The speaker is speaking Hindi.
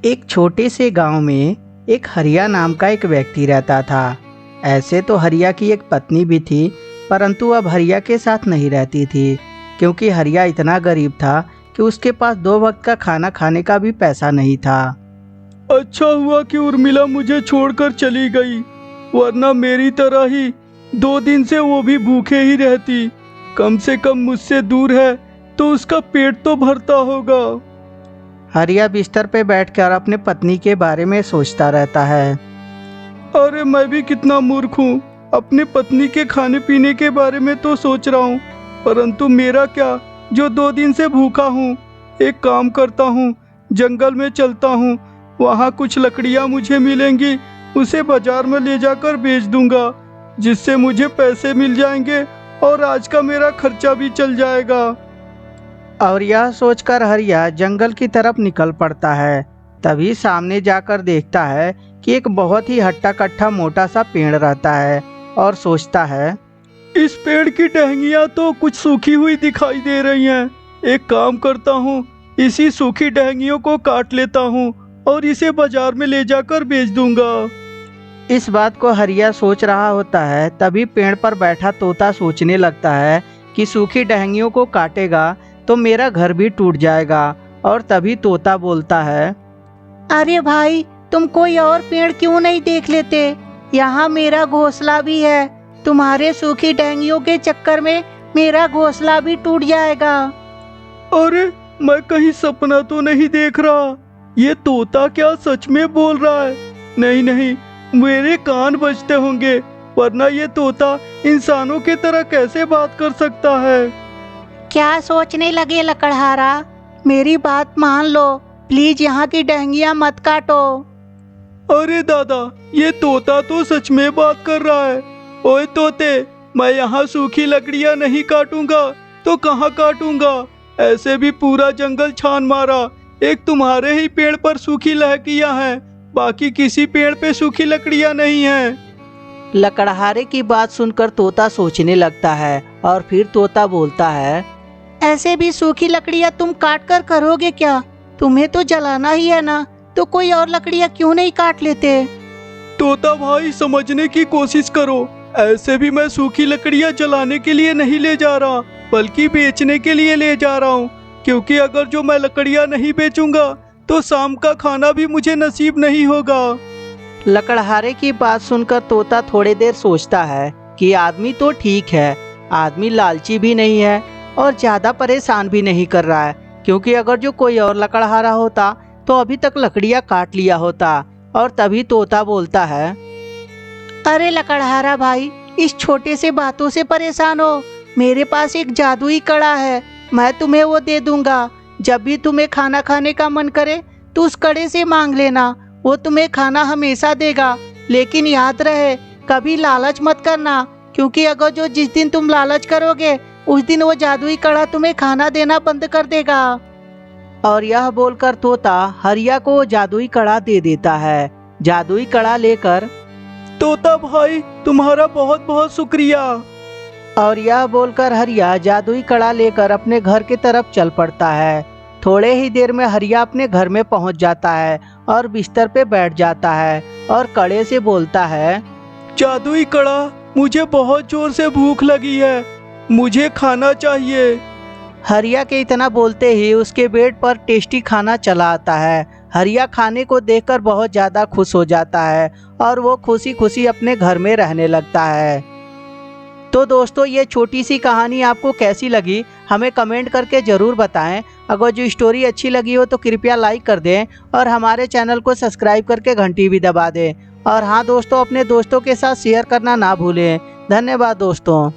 एक छोटे से गांव में एक हरिया नाम का एक व्यक्ति रहता था। ऐसे तो हरिया की एक पत्नी भी थी, परंतु अब हरिया के साथ नहीं रहती थी, क्योंकि हरिया इतना गरीब था कि उसके पास 2 वक्त का खाना खाने का भी पैसा नहीं था। अच्छा हुआ कि उर्मिला मुझे छोड़कर चली गई, वरना मेरी तरह ही 2 दिन से वो भी भूखे ही रहती। कम से कम मुझसे दूर है तो उसका पेट तो भरता होगा। हरिया बिस्तर पे बैठकर अपने पत्नी के बारे में सोचता रहता है। अरे मैं भी कितना मूर्ख हूँ, अपने पत्नी के खाने पीने के बारे में तो सोच रहा हूँ, परंतु मेरा क्या जो 2 दिन से भूखा हूँ। एक काम करता हूँ, जंगल में चलता हूँ, वहाँ कुछ लकड़ियाँ मुझे मिलेंगी, उसे बाजार में ले जाकर बेच दूंगा, जिससे मुझे पैसे मिल जाएंगे और आज का मेरा खर्चा भी चल जाएगा। और यह सोचकर हरिया जंगल की तरफ निकल पड़ता है। तभी सामने जाकर देखता है कि एक बहुत ही हट्टा कट्टा मोटा सा पेड़ रहता है और सोचता है, इस पेड़ की टहनियाँ तो कुछ सूखी हुई दिखाई दे रही हैं। एक काम करता हूँ, इसी सूखी टहनियों को काट लेता हूँ और इसे बाजार में ले जाकर बेच दूंगा। इस बात को हरिया सोच रहा होता है, तभी पेड़ पर बैठा तोता सोचने लगता है कि सूखी टहनियों को काटेगा तो मेरा घर भी टूट जाएगा। और तभी तोता बोलता है, अरे भाई, तुम कोई और पेड़ क्यों नहीं देख लेते? यहाँ मेरा घोंसला भी है, तुम्हारे सूखी टहनियों के चक्कर में मेरा घोंसला भी टूट जाएगा। अरे मैं कहीं सपना तो नहीं देख रहा, ये तोता क्या सच में बोल रहा है? नहीं नहीं, मेरे कान बजते होंगे, वरना ये तोता इंसानों की तरह कैसे बात कर सकता है? क्या सोचने लगे लकड़हारा, मेरी बात मान लो, प्लीज यहाँ की टहनियाँ मत काटो। अरे दादा, ये तोता तो सच में बात कर रहा है। ओए तोते, मैं यहाँ सूखी लकड़ियाँ नहीं काटूंगा तो कहाँ काटूंगा? ऐसे भी पूरा जंगल छान मारा, एक तुम्हारे ही पेड़ पर सूखी लकड़ियाँ हैं, बाकी किसी पेड़ पे सूखी लकड़ियाँ नहीं हैं। लकड़हारे की बात सुनकर तोता सोचने लगता है और फिर तोता बोलता है, ऐसे भी सूखी लकड़ियाँ तुम काट कर करोगे क्या? तुम्हें तो जलाना ही है ना, तो कोई और लकड़ियाँ क्यों नहीं काट लेते? तोता भाई, समझने की कोशिश करो, ऐसे भी मैं सूखी लकड़ियाँ जलाने के लिए नहीं ले जा रहा, बल्कि बेचने के लिए ले जा रहा हूँ, क्योंकि अगर जो मैं लकड़ियाँ नहीं बेचूंगा तो शाम का खाना भी मुझे नसीब नहीं होगा। लकड़हारे की बात सुनकर तोता थोड़ी देर सोचता है कि आदमी तो ठीक है, आदमी लालची भी नहीं है और ज़्यादा परेशान भी नहीं कर रहा है, क्योंकि अगर जो कोई और लकड़हारा होता तो अभी तक लकड़ियाँ काट लिया होता। और तभी तोता बोलता है, अरे लकड़हारा भाई, इस छोटे से बातों से परेशान हो? मेरे पास एक जादुई कड़ा है, मैं तुम्हें वो दे दूंगा। जब भी तुम्हें खाना खाने का मन करे तो उस कड़े से मांग लेना, वो तुम्हें खाना हमेशा देगा। लेकिन याद रहे, कभी लालच मत करना, क्योंकि अगर जो जिस दिन तुम लालच करोगे उस दिन वो जादुई कड़ा तुम्हें खाना देना बंद कर देगा। और यह बोलकर तोता हरिया को जादुई कड़ा दे देता है। जादुई कड़ा लेकर, तोता भाई, तुम्हारा बहुत बहुत शुक्रिया। और यह बोलकर हरिया जादुई कड़ा लेकर अपने घर की तरफ चल पड़ता है। थोड़े ही देर में हरिया अपने घर में पहुंच जाता है और बिस्तर पे बैठ जाता है और कड़े से बोलता है, जादुई कड़ा, मुझे बहुत जोर से भूख लगी है, मुझे खाना चाहिए। हरिया के इतना बोलते ही उसके बेड पर टेस्टी खाना चला आता है। हरिया खाने को देखकर बहुत ज़्यादा खुश हो जाता है और वो खुशी खुशी अपने घर में रहने लगता है। तो दोस्तों, ये छोटी सी कहानी आपको कैसी लगी हमें कमेंट करके ज़रूर बताएं। अगर जो स्टोरी अच्छी लगी हो तो कृपया लाइक कर दें और हमारे चैनल को सब्सक्राइब करके घंटी भी दबा दें। और हाँ दोस्तों, अपने दोस्तों के साथ शेयर करना ना भूलें। धन्यवाद दोस्तों।